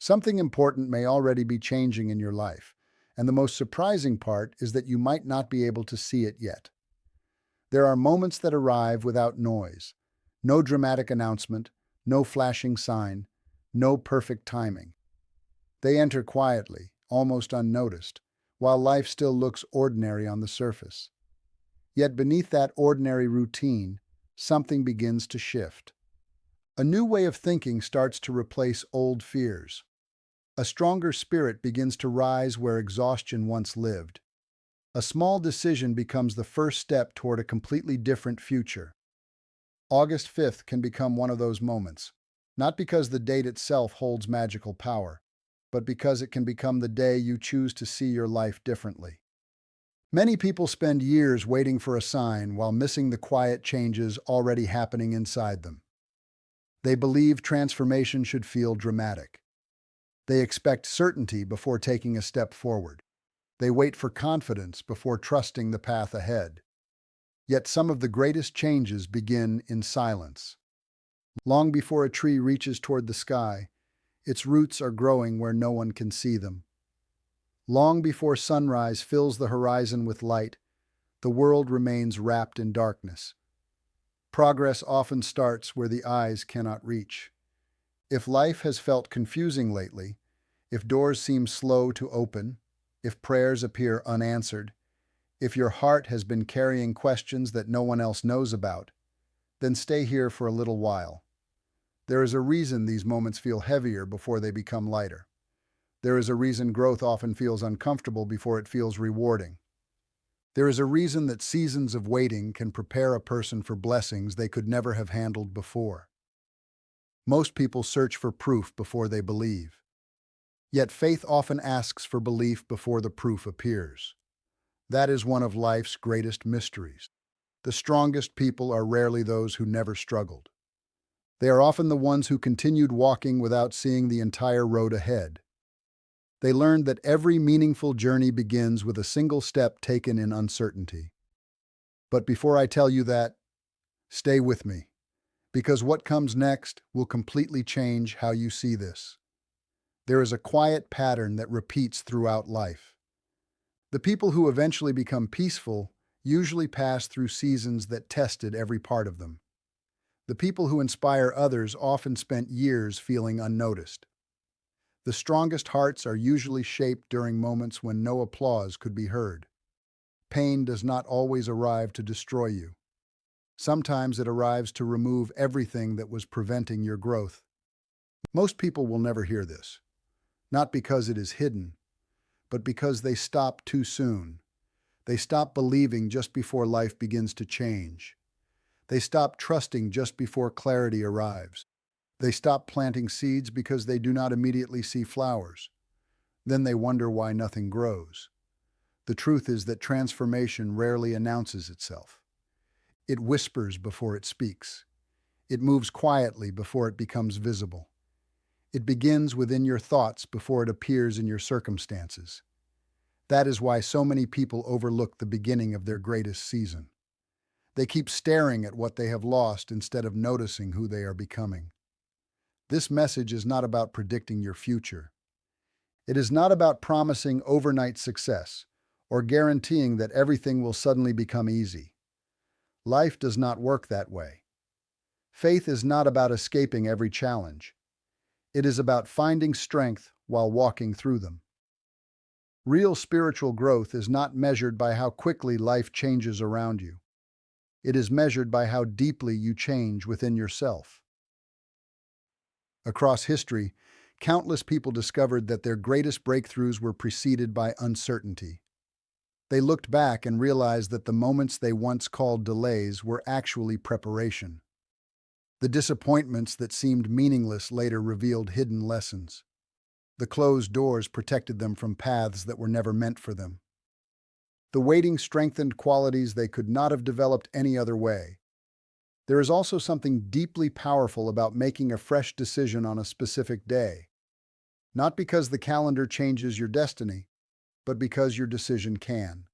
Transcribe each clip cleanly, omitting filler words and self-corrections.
Something important may already be changing in your life, and the most surprising part is that you might not be able to see it yet. There are moments that arrive without noise, no dramatic announcement, no flashing sign, no perfect timing. They enter quietly, almost unnoticed, while life still looks ordinary on the surface. Yet beneath that ordinary routine, something begins to shift. A new way of thinking starts to replace old fears. A stronger spirit begins to rise where exhaustion once lived. A small decision becomes the first step toward a completely different future. August 5th can become one of those moments, not because the date itself holds magical power, but because it can become the day you choose to see your life differently. Many people spend years waiting for a sign while missing the quiet changes already happening inside them. They believe transformation should feel dramatic. They expect certainty before taking a step forward. They wait for confidence before trusting the path ahead. Yet some of the greatest changes begin in silence. Long before a tree reaches toward the sky, its roots are growing where no one can see them. Long before sunrise fills the horizon with light, the world remains wrapped in darkness. Progress often starts where the eyes cannot reach. If life has felt confusing lately, if doors seem slow to open, if prayers appear unanswered, if your heart has been carrying questions that no one else knows about, then stay here for a little while. There is a reason these moments feel heavier before they become lighter. There is a reason growth often feels uncomfortable before it feels rewarding. There is a reason that seasons of waiting can prepare a person for blessings they could never have handled before. Most people search for proof before they believe. Yet faith often asks for belief before the proof appears. That is one of life's greatest mysteries. The strongest people are rarely those who never struggled. They are often the ones who continued walking without seeing the entire road ahead. They learned that every meaningful journey begins with a single step taken in uncertainty. But before I tell you that, stay with me, because what comes next will completely change how you see this. There is a quiet pattern that repeats throughout life. The people who eventually become peaceful usually pass through seasons that tested every part of them. The people who inspire others often spent years feeling unnoticed. The strongest hearts are usually shaped during moments when no applause could be heard. Pain does not always arrive to destroy you. Sometimes it arrives to remove everything that was preventing your growth. Most people will never hear this, not because it is hidden, but because they stop too soon. They stop believing just before life begins to change. They stop trusting just before clarity arrives. They stop planting seeds because they do not immediately see flowers. Then they wonder why nothing grows. The truth is that transformation rarely announces itself. It whispers before it speaks. It moves quietly before it becomes visible. It begins within your thoughts before it appears in your circumstances. That is why so many people overlook the beginning of their greatest season. They keep staring at what they have lost instead of noticing who they are becoming. This message is not about predicting your future. It is not about promising overnight success or guaranteeing that everything will suddenly become easy. Life does not work that way. Faith is not about escaping every challenge. It is about finding strength while walking through them. Real spiritual growth is not measured by how quickly life changes around you. It is measured by how deeply you change within yourself. Across history, countless people discovered that their greatest breakthroughs were preceded by uncertainty. They looked back and realized that the moments they once called delays were actually preparation. The disappointments that seemed meaningless later revealed hidden lessons. The closed doors protected them from paths that were never meant for them. The waiting strengthened qualities they could not have developed any other way. There is also something deeply powerful about making a fresh decision on a specific day. Not because the calendar changes your destiny, but because your decision can.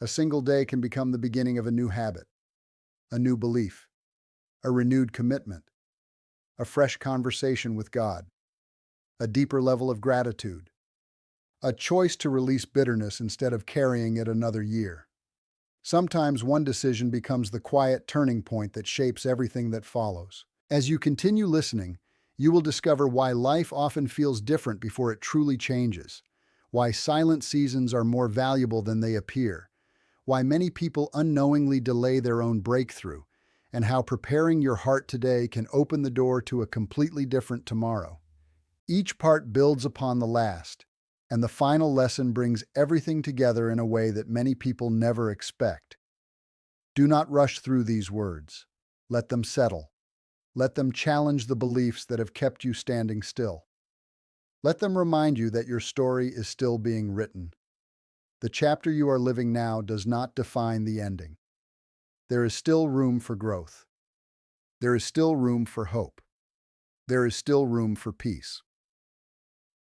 A single day can become the beginning of a new habit, a new belief, a renewed commitment, a fresh conversation with God. a deeper level of gratitude, a choice to release bitterness instead of carrying it another year. Sometimes one decision becomes the quiet turning point that shapes everything that follows. As you continue listening, you will discover why life often feels different before it truly changes, why silent seasons are more valuable than they appear, why many people unknowingly delay their own breakthrough, and how preparing your heart today can open the door to a completely different tomorrow. Each part builds upon the last, and the final lesson brings everything together in a way that many people never expect. Do not rush through these words. Let them settle. Let them challenge the beliefs that have kept you standing still. Let them remind you that your story is still being written. The chapter you are living now does not define the ending. There is still room for growth. There is still room for hope. There is still room for peace.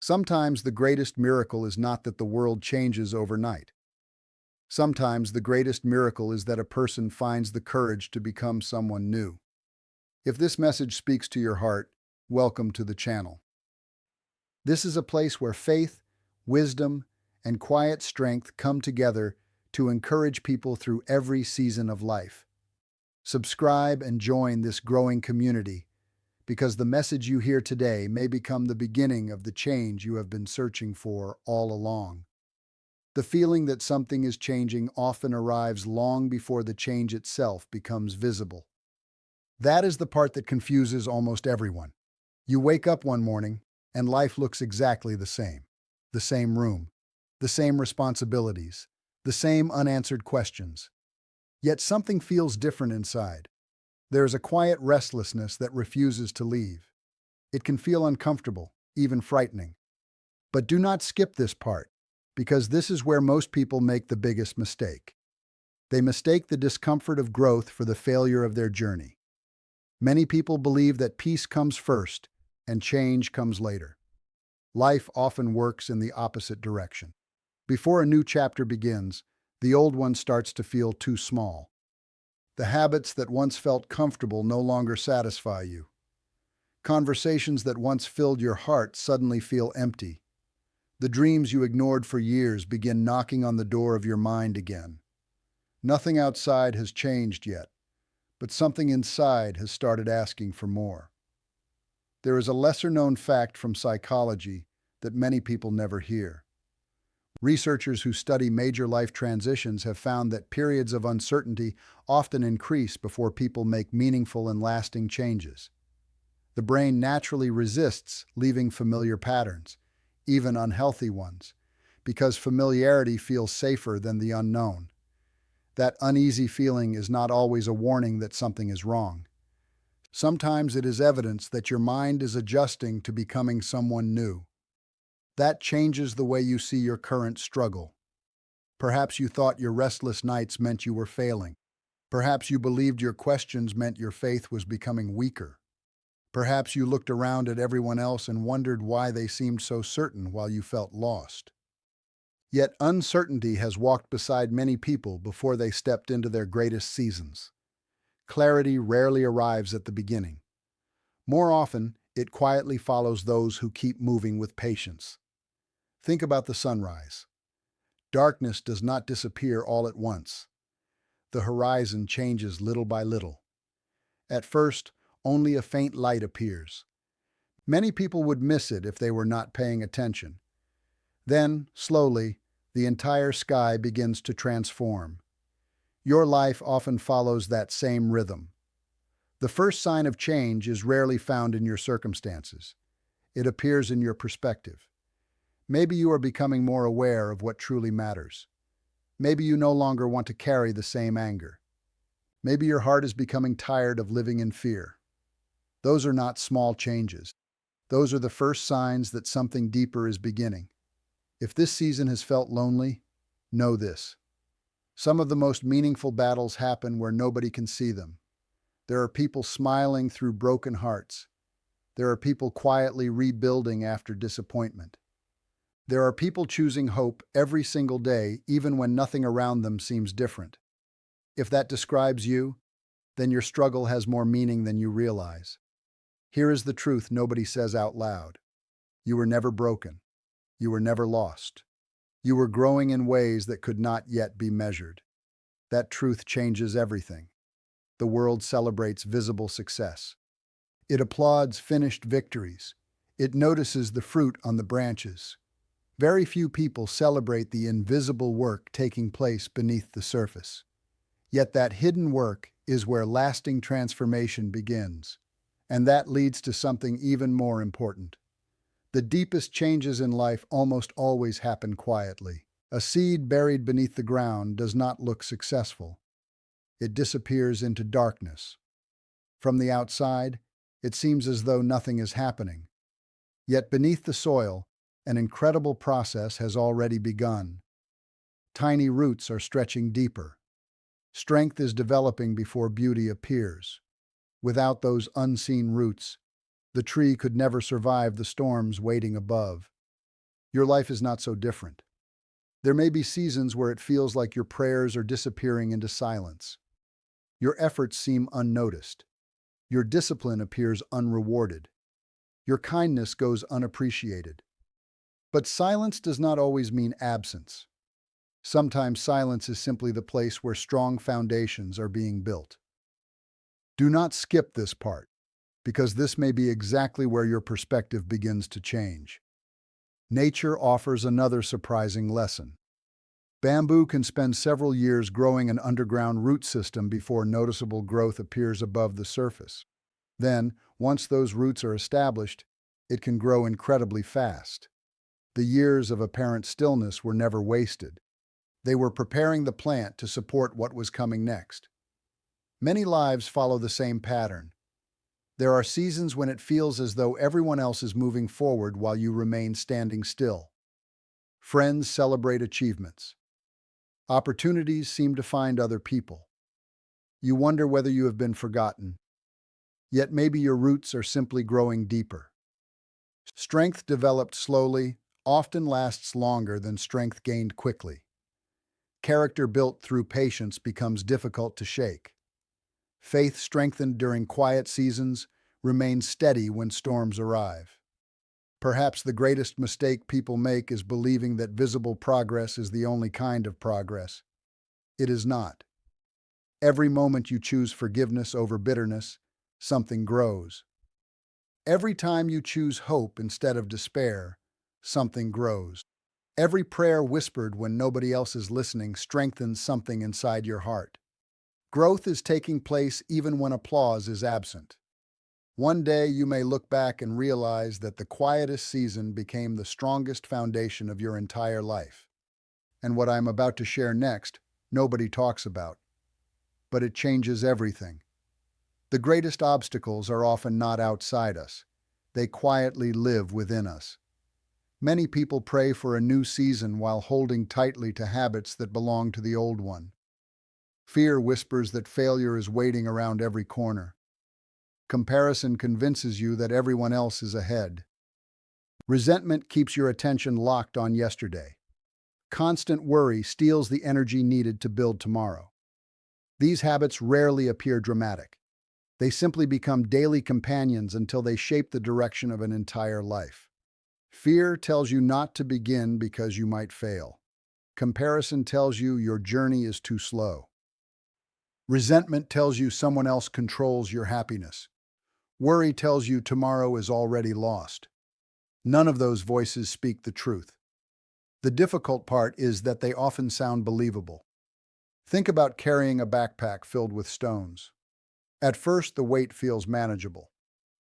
Sometimes the greatest miracle is not that the world changes overnight. Sometimes the greatest miracle is that a person finds the courage to become someone new. If this message speaks to your heart, welcome to the channel. This is a place where faith, wisdom, and quiet strength come together to encourage people through every season of life. Subscribe and join this growing community, because the message you hear today may become the beginning of the change you have been searching for all along. The feeling that something is changing often arrives long before the change itself becomes visible. That is the part that confuses almost everyone. You wake up one morning, and life looks exactly the same. The same room, the same responsibilities, the same unanswered questions. Yet something feels different inside. There is a quiet restlessness that refuses to leave. It can feel uncomfortable, even frightening. But do not skip this part, because this is where most people make the biggest mistake. They mistake the discomfort of growth for the failure of their journey. Many people believe that peace comes first and change comes later. Life often works in the opposite direction. Before a new chapter begins, the old one starts to feel too small. The habits that once felt comfortable no longer satisfy you. Conversations that once filled your heart suddenly feel empty. The dreams you ignored for years begin knocking on the door of your mind again. Nothing outside has changed yet, but something inside has started asking for more. There is a lesser-known fact from psychology that many people never hear. Researchers who study major life transitions have found that periods of uncertainty often increase before people make meaningful and lasting changes. The brain naturally resists leaving familiar patterns, even unhealthy ones, because familiarity feels safer than the unknown. That uneasy feeling is not always a warning that something is wrong. Sometimes it is evidence that your mind is adjusting to becoming someone new. That changes the way you see your current struggle. Perhaps you thought your restless nights meant you were failing. Perhaps you believed your questions meant your faith was becoming weaker. Perhaps you looked around at everyone else and wondered why they seemed so certain while you felt lost. Yet uncertainty has walked beside many people before they stepped into their greatest seasons. Clarity rarely arrives at the beginning. More often, it quietly follows those who keep moving with patience. Think about the sunrise. Darkness does not disappear all at once. The horizon changes little by little. At first, only a faint light appears. Many people would miss it if they were not paying attention. Then, slowly, the entire sky begins to transform. Your life often follows that same rhythm. The first sign of change is rarely found in your circumstances. It appears in your perspective. Maybe you are becoming more aware of what truly matters. Maybe you no longer want to carry the same anger. Maybe your heart is becoming tired of living in fear. Those are not small changes. Those are the first signs that something deeper is beginning. If this season has felt lonely, know this. Some of the most meaningful battles happen where nobody can see them. There are people smiling through broken hearts. There are people quietly rebuilding after disappointment. There are people choosing hope every single day, even when nothing around them seems different. If that describes you, then your struggle has more meaning than you realize. Here is the truth nobody says out loud. You were never broken. You were never lost. You were growing in ways that could not yet be measured. That truth changes everything. The world celebrates visible success. It applauds finished victories. It notices the fruit on the branches. Very few people celebrate the invisible work taking place beneath the surface. Yet that hidden work is where lasting transformation begins. And that leads to something even more important. The deepest changes in life almost always happen quietly. A seed buried beneath the ground does not look successful. It disappears into darkness. From the outside, it seems as though nothing is happening. Yet beneath the soil, an incredible process has already begun. Tiny roots are stretching deeper. Strength is developing before beauty appears. Without those unseen roots, the tree could never survive the storms waiting above. Your life is not so different. There may be seasons where it feels like your prayers are disappearing into silence. Your efforts seem unnoticed. Your discipline appears unrewarded. Your kindness goes unappreciated. But silence does not always mean absence. Sometimes silence is simply the place where strong foundations are being built. Do not skip this part, because this may be exactly where your perspective begins to change. Nature offers another surprising lesson. Bamboo can spend several years growing an underground root system before noticeable growth appears above the surface. Then, once those roots are established, it can grow incredibly fast. The years of apparent stillness were never wasted. They were preparing the plant to support what was coming next. Many lives follow the same pattern. There are seasons when it feels as though everyone else is moving forward while you remain standing still. Friends celebrate achievements. Opportunities seem to find other people. You wonder whether you have been forgotten. Yet maybe your roots are simply growing deeper. Strength developed slowly often lasts longer than strength gained quickly. Character built through patience becomes difficult to shake. Faith strengthened during quiet seasons remains steady when storms arrive. Perhaps the greatest mistake people make is believing that visible progress is the only kind of progress. It is not. Every moment you choose forgiveness over bitterness, something grows. Every time you choose hope instead of despair, something grows. Every prayer whispered when nobody else is listening strengthens something inside your heart. Growth is taking place even when applause is absent. One day you may look back and realize that the quietest season became the strongest foundation of your entire life. And what I'm about to share next, nobody talks about. But it changes everything. The greatest obstacles are often not outside us. They quietly live within us. Many people pray for a new season while holding tightly to habits that belong to the old one. Fear whispers that failure is waiting around every corner. Comparison convinces you that everyone else is ahead. Resentment keeps your attention locked on yesterday. Constant worry steals the energy needed to build tomorrow. These habits rarely appear dramatic. They simply become daily companions until they shape the direction of an entire life. Fear tells you not to begin because you might fail. Comparison tells you your journey is too slow. Resentment tells you someone else controls your happiness. Worry tells you tomorrow is already lost. None of those voices speak the truth. The difficult part is that they often sound believable. Think about carrying a backpack filled with stones. At first, the weight feels manageable.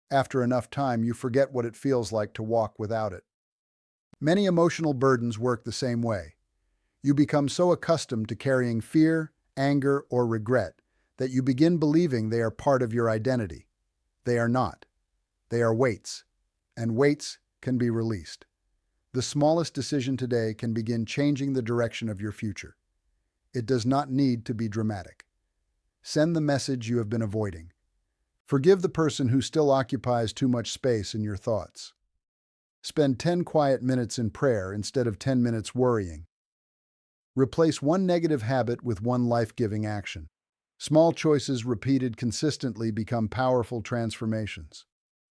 After enough time, you forget what it feels like to walk without it. Many emotional burdens work the same way. You become so accustomed to carrying fear, anger, or regret that you begin believing they are part of your identity. They are not. They are weights, and weights can be released. The smallest decision today can begin changing the direction of your future. It does not need to be dramatic. Send the message you have been avoiding. Forgive the person who still occupies too much space in your thoughts. Spend 10 quiet minutes in prayer instead of 10 minutes worrying. Replace one negative habit with one life-giving action. Small choices repeated consistently become powerful transformations.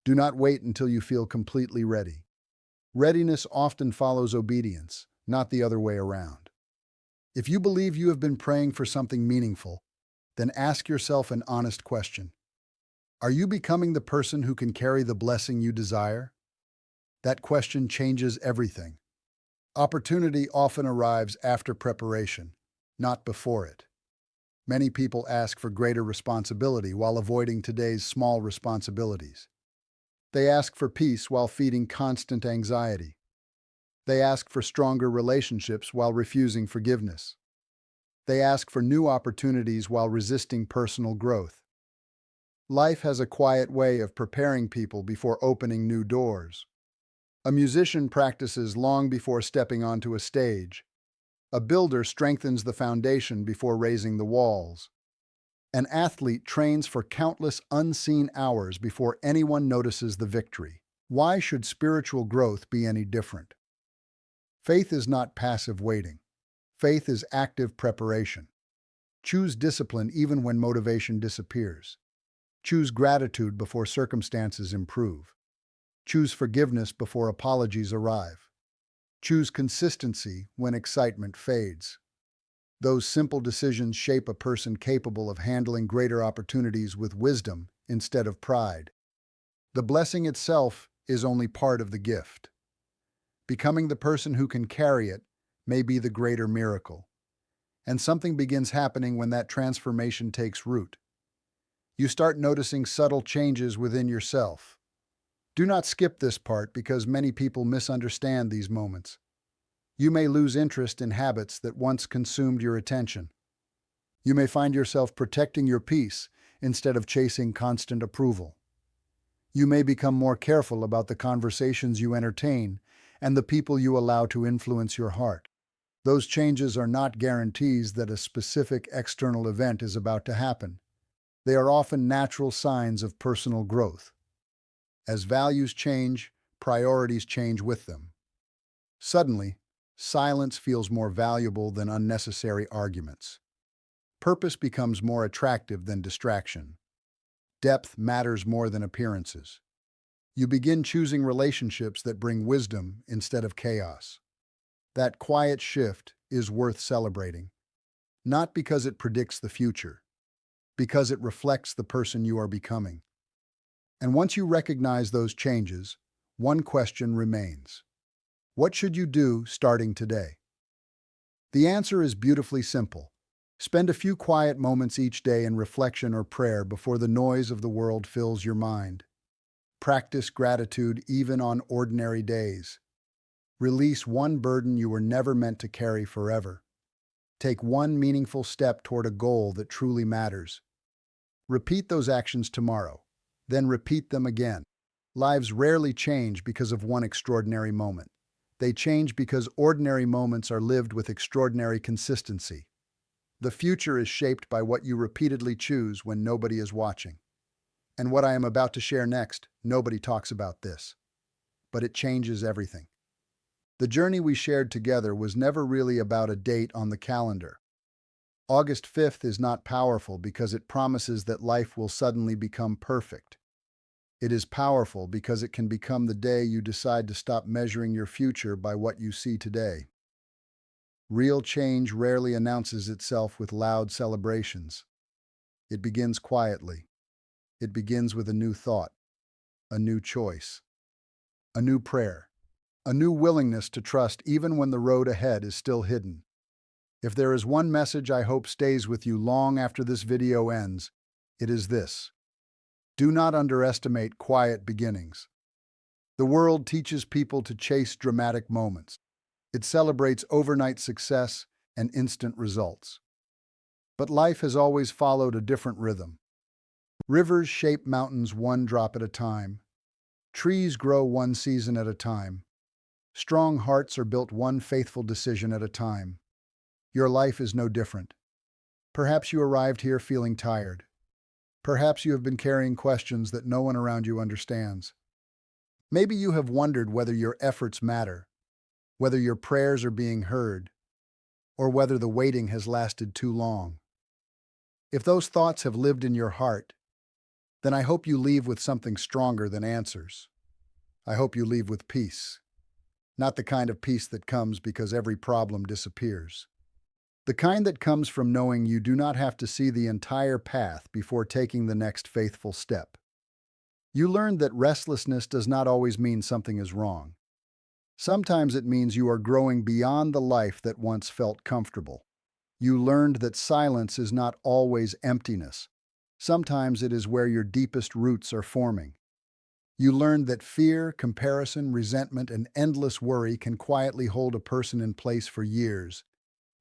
Do not wait until you feel completely ready. Readiness often follows obedience, not the other way around. If you believe you have been praying for something meaningful, then ask yourself an honest question. Are you becoming the person who can carry the blessing you desire? That question changes everything. Opportunity often arrives after preparation, not before it. Many people ask for greater responsibility while avoiding today's small responsibilities. They ask for peace while feeding constant anxiety. They ask for stronger relationships while refusing forgiveness. They ask for new opportunities while resisting personal growth. Life has a quiet way of preparing people before opening new doors. A musician practices long before stepping onto a stage. A builder strengthens the foundation before raising the walls. An athlete trains for countless unseen hours before anyone notices the victory. Why should spiritual growth be any different? Faith is not passive waiting. Faith is active preparation. Choose discipline even when motivation disappears. Choose gratitude before circumstances improve. Choose forgiveness before apologies arrive. Choose consistency when excitement fades. Those simple decisions shape a person capable of handling greater opportunities with wisdom instead of pride. The blessing itself is only part of the gift. Becoming the person who can carry it may be the greater miracle. And something begins happening when that transformation takes root. You start noticing subtle changes within yourself. Do not skip this part because many people misunderstand these moments. You may lose interest in habits that once consumed your attention. You may find yourself protecting your peace instead of chasing constant approval. You may become more careful about the conversations you entertain and the people you allow to influence your heart. Those changes are not guarantees that a specific external event is about to happen. They are often natural signs of personal growth. As values change, priorities change with them. Suddenly, silence feels more valuable than unnecessary arguments. Purpose becomes more attractive than distraction. Depth matters more than appearances. You begin choosing relationships that bring wisdom instead of chaos. That quiet shift is worth celebrating, not because it predicts the future, because it reflects the person you are becoming. And once you recognize those changes, one question remains. What should you do starting today? The answer is beautifully simple. Spend a few quiet moments each day in reflection or prayer before the noise of the world fills your mind. Practice gratitude even on ordinary days. Release one burden you were never meant to carry forever. Take one meaningful step toward a goal that truly matters. Repeat those actions tomorrow, then repeat them again. Lives rarely change because of one extraordinary moment. They change because ordinary moments are lived with extraordinary consistency. The future is shaped by what you repeatedly choose when nobody is watching. And what I am about to share next, nobody talks about this. But it changes everything. The journey we shared together was never really about a date on the calendar. August 5th is not powerful because it promises that life will suddenly become perfect. It is powerful because it can become the day you decide to stop measuring your future by what you see today. Real change rarely announces itself with loud celebrations. It begins quietly. It begins with a new thought, a new choice, a new prayer, a new willingness to trust even when the road ahead is still hidden. If there is one message I hope stays with you long after this video ends, it is this. Do not underestimate quiet beginnings. The world teaches people to chase dramatic moments. It celebrates overnight success and instant results. But life has always followed a different rhythm. Rivers shape mountains one drop at a time. Trees grow one season at a time. Strong hearts are built one faithful decision at a time. Your life is no different. Perhaps you arrived here feeling tired. Perhaps you have been carrying questions that no one around you understands. Maybe you have wondered whether your efforts matter, whether your prayers are being heard, or whether the waiting has lasted too long. If those thoughts have lived in your heart, then I hope you leave with something stronger than answers. I hope you leave with peace. not the kind of peace that comes because every problem disappears. The kind that comes from knowing you do not have to see the entire path before taking the next faithful step. You learned that restlessness does not always mean something is wrong. Sometimes it means you are growing beyond the life that once felt comfortable. You learned that silence is not always emptiness. Sometimes it is where your deepest roots are forming. You learned that fear, comparison, resentment, and endless worry can quietly hold a person in place for years.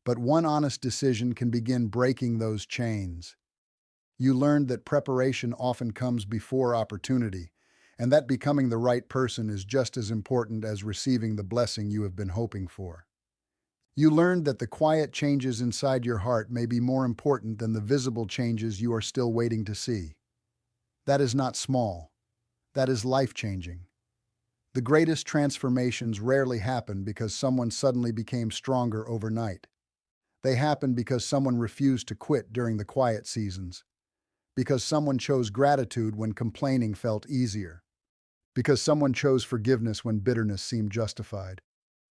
But one honest decision can begin breaking those chains. You learned that preparation often comes before opportunity, and that becoming the right person is just as important as receiving the blessing you have been hoping for. You learned that the quiet changes inside your heart may be more important than the visible changes you are still waiting to see. That is not small. That is life-changing. The greatest transformations rarely happen because someone suddenly became stronger overnight. They happen because someone refused to quit during the quiet seasons, because someone chose gratitude when complaining felt easier, because someone chose forgiveness when bitterness seemed justified,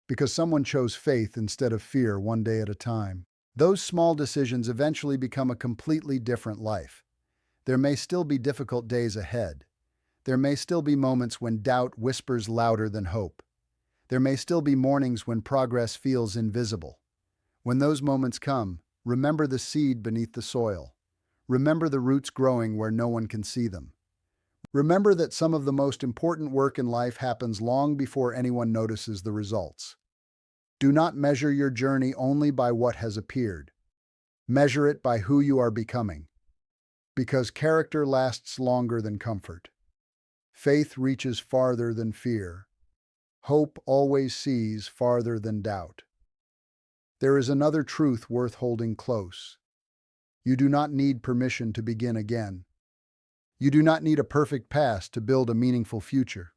because someone chose faith instead of fear one day at a time. Those small decisions eventually become a completely different life. There may still be difficult days ahead. There may still be moments when doubt whispers louder than hope. There may still be mornings when progress feels invisible. When those moments come, remember the seed beneath the soil. Remember the roots growing where no one can see them. Remember that some of the most important work in life happens long before anyone notices the results. Do not measure your journey only by what has appeared. Measure it by who you are becoming. Because character lasts longer than comfort. Faith reaches farther than fear. Hope always sees farther than doubt. There is another truth worth holding close. You do not need permission to begin again. You do not need a perfect past to build a meaningful future.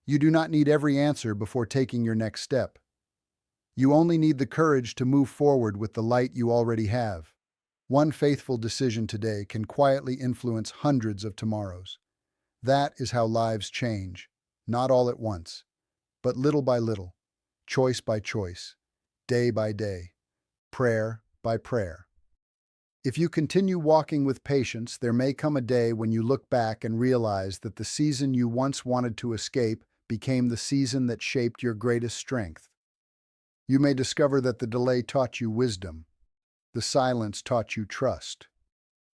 You do not need every answer before taking your next step. You only need the courage to move forward with the light you already have. One faithful decision today can quietly influence hundreds of tomorrows. That is how lives change, not all at once, but little by little, choice by choice, day by day, prayer by prayer. If you continue walking with patience, there may come a day when you look back and realize that the season you once wanted to escape became the season that shaped your greatest strength. You may discover that the delay taught you wisdom, the silence taught you trust,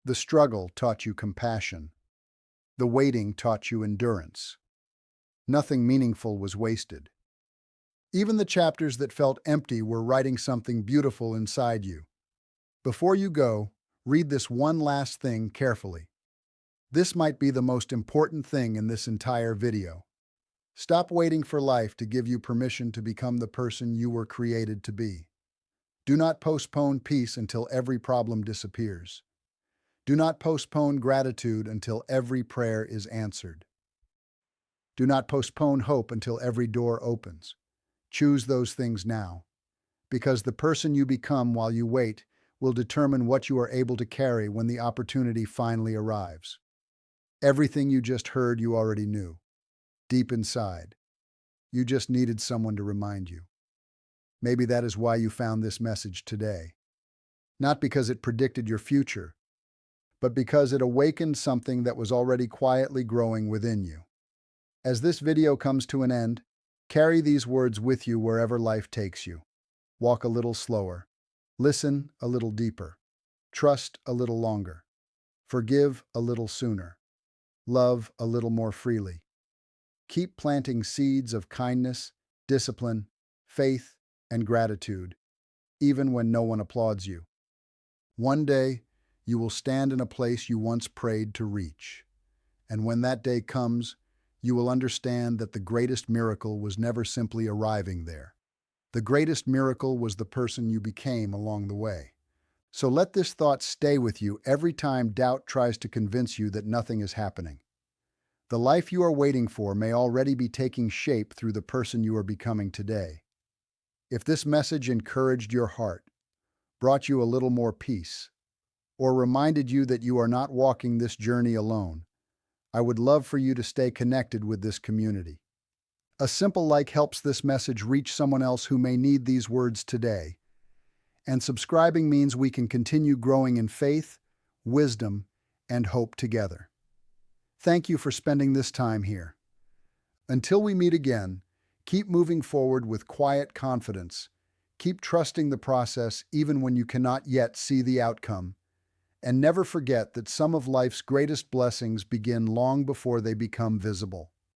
the struggle taught you compassion, the waiting taught you endurance. Nothing meaningful was wasted. Even the chapters that felt empty were writing something beautiful inside you. Before you go, read this one last thing carefully. This might be the most important thing in this entire video. Stop waiting for life to give you permission to become the person you were created to be. Do not postpone peace until every problem disappears. Do not postpone gratitude until every prayer is answered. Do not postpone hope until every door opens. Choose those things now, because the person you become while you wait will determine what you are able to carry when the opportunity finally arrives. Everything you just heard you already knew, deep inside. You just needed someone to remind you. Maybe that is why you found this message today. Not because it predicted your future, but because it awakened something that was already quietly growing within you. As this video comes to an end, carry these words with you wherever life takes you. Walk a little slower. Listen a little deeper. Trust a little longer. Forgive a little sooner. Love a little more freely. Keep planting seeds of kindness, discipline, faith, and gratitude, even when no one applauds you. One day, you will stand in a place you once prayed to reach. And when that day comes, you will understand that the greatest miracle was never simply arriving there. The greatest miracle was the person you became along the way. So let this thought stay with you every time doubt tries to convince you that nothing is happening. The life you are waiting for may already be taking shape through the person you are becoming today. If this message encouraged your heart, brought you a little more peace, or reminded you that you are not walking this journey alone, I would love for you to stay connected with this community. A simple like helps this message reach someone else who may need these words today. And subscribing means we can continue growing in faith, wisdom, and hope together. Thank you for spending this time here. Until we meet again, keep moving forward with quiet confidence. Keep trusting the process even when you cannot yet see the outcome. And never forget that some of life's greatest blessings begin long before they become visible.